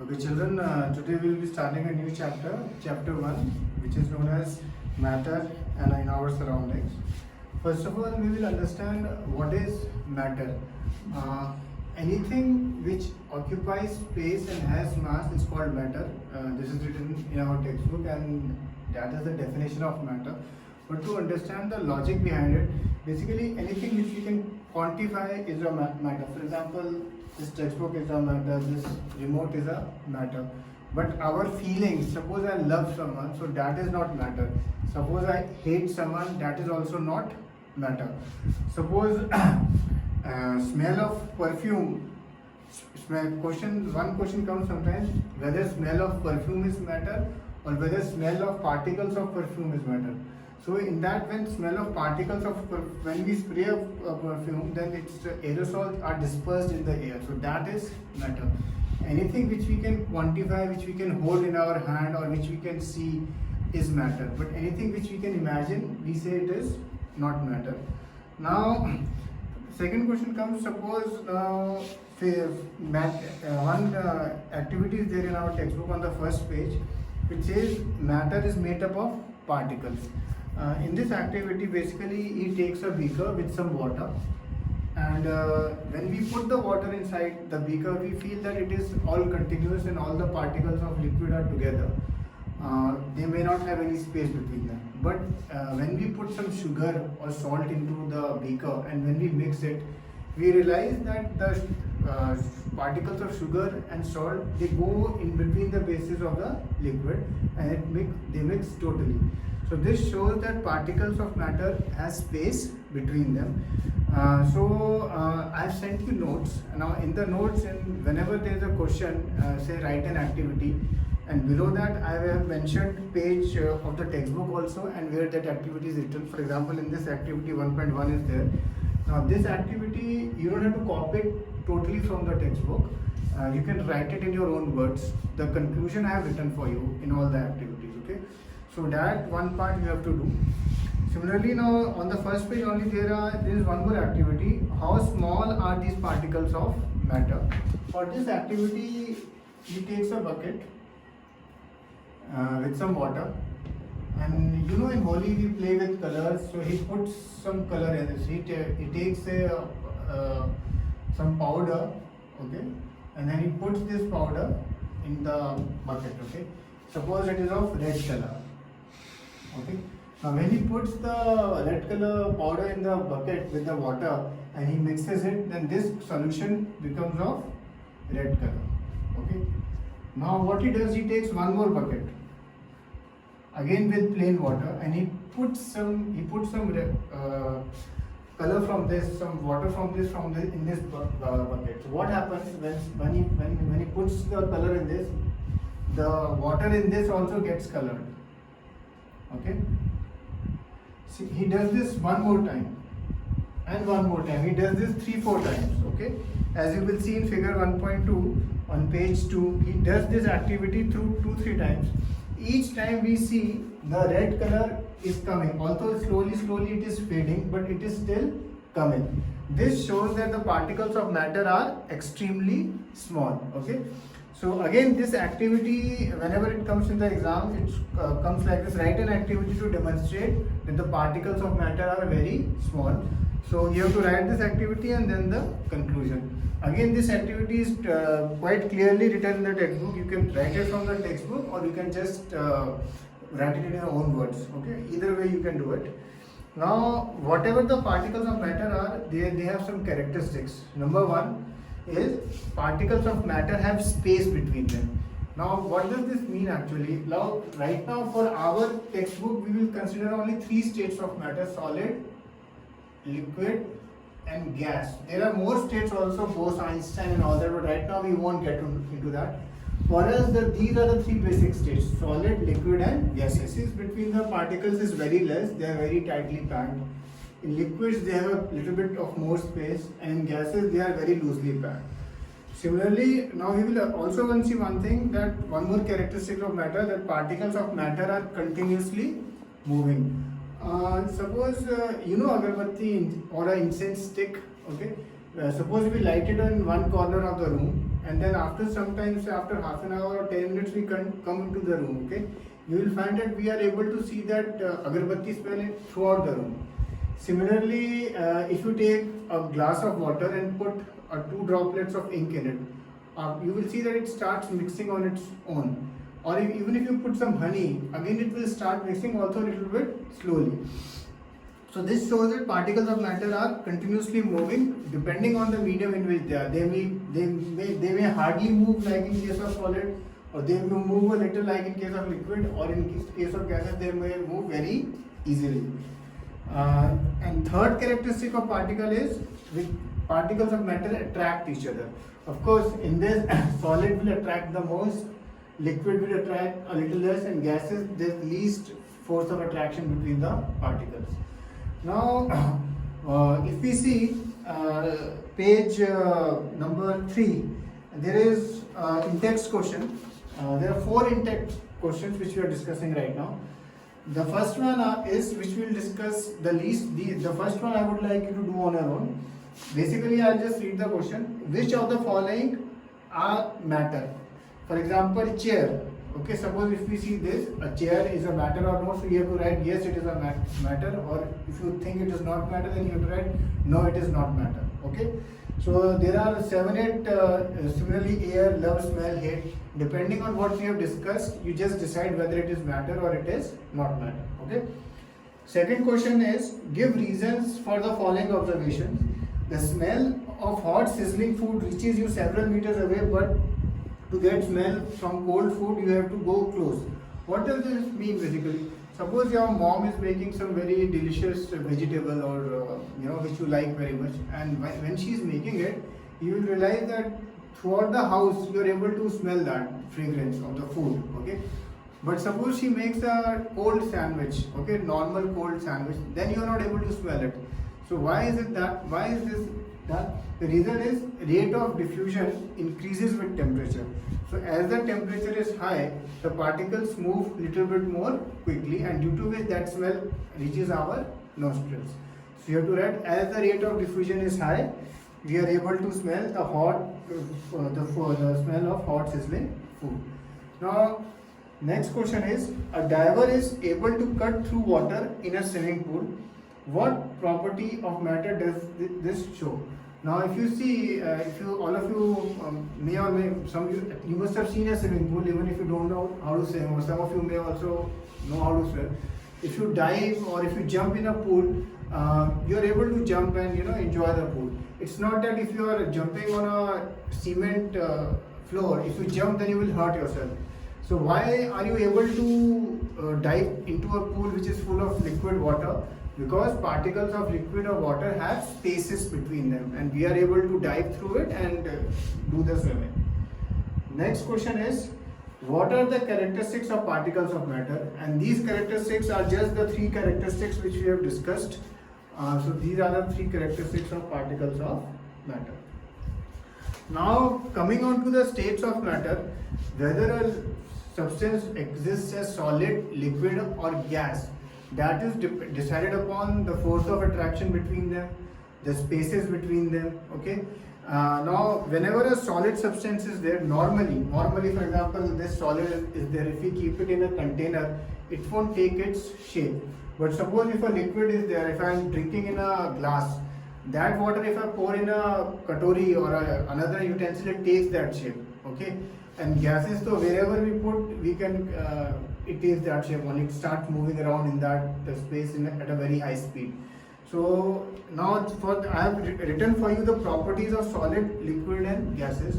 Okay, children, today we will be starting a new chapter, chapter 1, which is known as matter and in our surroundings. First of all, we will understand what is matter. Uh, Anything which occupies space and has mass is called matter. This is written in our textbook, and that is the definition of matter. But to understand the logic behind it, basically anything which we can quantify is a matter. For example, this textbook is a matter, this remote is a matter. But our feelings, suppose I love someone, so that is not matter. Suppose I hate someone, that is also not matter. Suppose smell of perfume. One question comes sometimes, whether smell of perfume is matter or whether smell of particles of perfume is matter. So in that, when smell of particles of when we spray a perfume, then its aerosols are dispersed in the air. So that is matter. Anything which we can quantify, which we can hold in our hand or which we can see is matter. But anything which we can imagine, we say it is not matter. Now, second question comes, suppose one activity is there in our textbook on the first page, which says matter is made up of particles. In this activity, basically, he takes a beaker with some water, and when we put the water inside the beaker, we feel that it is all continuous and all the particles of liquid are together. They may not have any space between them. But when we put some sugar or salt into the beaker and when we mix it, we realize that the particles of sugar and salt, they go in between the bases of the liquid and they mix totally. So this shows that particles of matter has space between them. I've sent you notes. Now in the notes, and whenever there is a question, say write an activity, and below that I have mentioned page of the textbook also and where that activity is written. For example, in this activity 1.1 is there. Now this activity, you don't have to copy it totally from the textbook. You can write it in your own words. The conclusion I have written for you in all the activities. Okay, so that one part you have to do. Similarly, now on the first page only there is one more activity. How small are these particles of matter? For this activity, he takes a bucket with some water, and you know in Holi we play with colors, so he puts some color in this. He takes some powder, okay, and then he puts this powder in the bucket, okay. Suppose it is of red color, okay. Now when he puts the red color powder in the bucket with the water and he mixes it, then this solution becomes of red color, okay. Now what he does, he takes one more bucket, again with plain water, and he puts some color from this, some water from this in this bucket. So what happens when he puts the color in this, the water in this also gets colored. Okay. See, he does this one more time and one more time. He does this 3-4 times. Okay. As you will see in figure 1.2 on page 2, he does this activity through 2-3 times. Each time we see the red color is coming, although slowly it is fading, but it is still coming. This shows that the particles of matter are extremely small. Okay. So again, this activity, whenever it comes in the exam, it comes like this: write an activity to demonstrate that the particles of matter are very small. So you have to write this activity and then the conclusion. Again, this activity is quite clearly written in the textbook. You can write it from the textbook or you can just write it in your own words. Okay, either way you can do it. Now, whatever the particles of matter are, they have some characteristics. Number one is particles of matter have space between them. Now, what does this mean actually? Now, right now for our textbook, we will consider only 3 states of matter: solid, liquid, and gas. There are more states also, Bose-Einstein and all that, but right now we won't get into that. For us, these are the 3 basic states: solid, liquid, and gases. Between the particles is very less; they are very tightly packed. In liquids, they have a little bit of more space, and in gases, they are very loosely packed. Similarly, now we will also see one thing, that one more characteristic of matter, that particles of matter are continuously moving. Suppose you know agarbatti or an incense stick, okay. Suppose we light it in one corner of the room, and then after sometimes after half an hour or 10 minutes we can come into the room, okay, you will find that we are able to see that agarbatti smell throughout the room. Similarly, if you take a glass of water and put 2 droplets of ink in it, you will see that it starts mixing on its own. Or even if you put some honey, again it will start mixing also a little bit slowly. So this shows that particles of matter are continuously moving depending on the medium in which they are. They may hardly move like in case of solid, or they may move a little like in case of liquid, or in case of gases they may move very easily. And third characteristic of particle is with particles of matter attract each other. Of course, in this solid will attract the most, liquid will attract a little less, and gases there's least force of attraction between the particles. Now, if we see page number 3, there is in-text question. There are 4 in-text questions which we are discussing right now. The first one is which we will discuss the least. The first one I would like you to do on your own. Basically, I'll just read the question. Which of the following are matter? For example, chair. Okay, suppose if we see this, a chair is a matter or not, so you have to write yes, it is a matter, or if you think it is not matter, then you have to write no, it is not matter. Okay, so there are 7, 8 similarly air, love, smell, hate. Depending on what we have discussed, you just decide whether it is matter or it is not matter. Okay. Second question is give reasons for the following observations. The smell of hot sizzling food reaches you several meters away, but to get smell from cold food you have to go close. What does this mean basically? Suppose your mom is making some very delicious vegetable, or which you like very much, and when she is making it, you will realize that throughout the house you are able to smell that fragrance of the food. Okay, but suppose she makes a cold sandwich, okay, normal cold sandwich, then you are not able to smell it. So why is it that? Why is this that? The reason is rate of diffusion increases with temperature. So as the temperature is high, the particles move little bit more quickly, and due to which that smell reaches our nostrils. So you have to write as the rate of diffusion is high, we are able to smell the smell of hot sizzling food. Now, next question is a diver is able to cut through water in a swimming pool. What property of matter does this show? Now, if you see, all of you may or may, you must have seen a swimming pool, even if you don't know how to swim, or some of you may also know how to swim. If you dive or if you jump in a pool, you are able to jump and enjoy the pool. It's not that if you are jumping on a cement floor, if you jump, then you will hurt yourself. So why are you able to dive into a pool which is full of liquid water? Because particles of liquid or water have spaces between them, and we are able to dive through it and do the swimming. Next question is, what are the characteristics of particles of matter? And these characteristics are just the 3 characteristics which we have discussed. So these are the 3 characteristics of particles of matter. Now, coming on to the states of matter, whether a substance exists as solid, liquid or gas, that is decided upon the force of attraction between them, the spaces between them. Okay. Now, whenever a solid substance is there, normally, for example, this solid is there. If we keep it in a container, it won't take its shape. But suppose if a liquid is there, if I am drinking in a glass, that water, if I pour in a katori or another utensil, it takes that shape. Okay. And gases, so wherever we put, we can it takes that shape only. It starts moving around in that space at a very high speed. So now I have written for you the properties of solid, liquid and gases.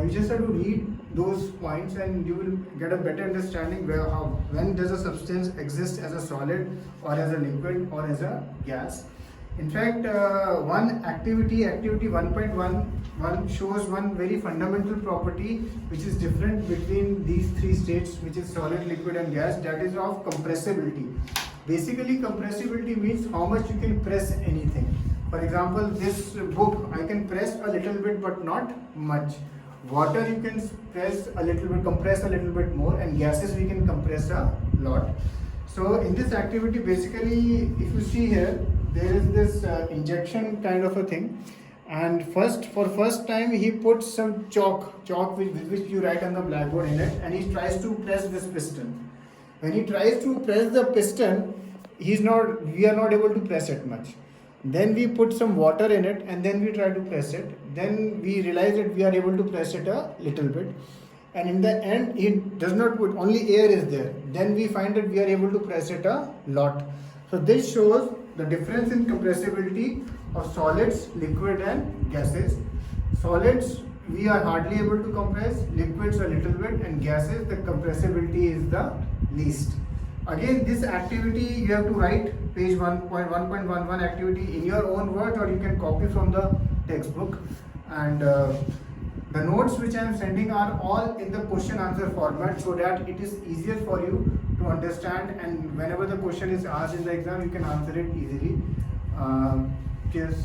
You just have to read those points and you will get a better understanding when does a substance exist as a solid or as a liquid or as a gas. In fact, one activity 1.11 shows one very fundamental property which is different between these 3 states, which is solid, liquid and gas, that is of compressibility. Basically, compressibility means how much you can press anything. For example, this book I can press a little bit but not much. Water you can press a little bit, compress a little bit more, and gases we can compress a lot. So in this activity, basically, if you see here, there is this injection kind of a thing, And for first time he puts some chalk with which you write on the blackboard in it, and he tries to press this piston. When he tries to press the piston, we are not able to press it much. Then we put some water in it, and then we try to press it. Then we realize that we are able to press it a little bit, and in the end he does not put, only air is there. Then we find that we are able to press it a lot. So this shows the difference in compressibility of solids, liquid and gases. Solids we are hardly able to compress, liquids a little bit, and gases the compressibility is the least. Again, this activity you have to write page 1.1.11 activity in your own words, or you can copy from the textbook. And the notes which I am sending are all in the question answer format, so that it is easier for you to understand, and whenever the question is asked in the exam you can answer it easily. Cheers.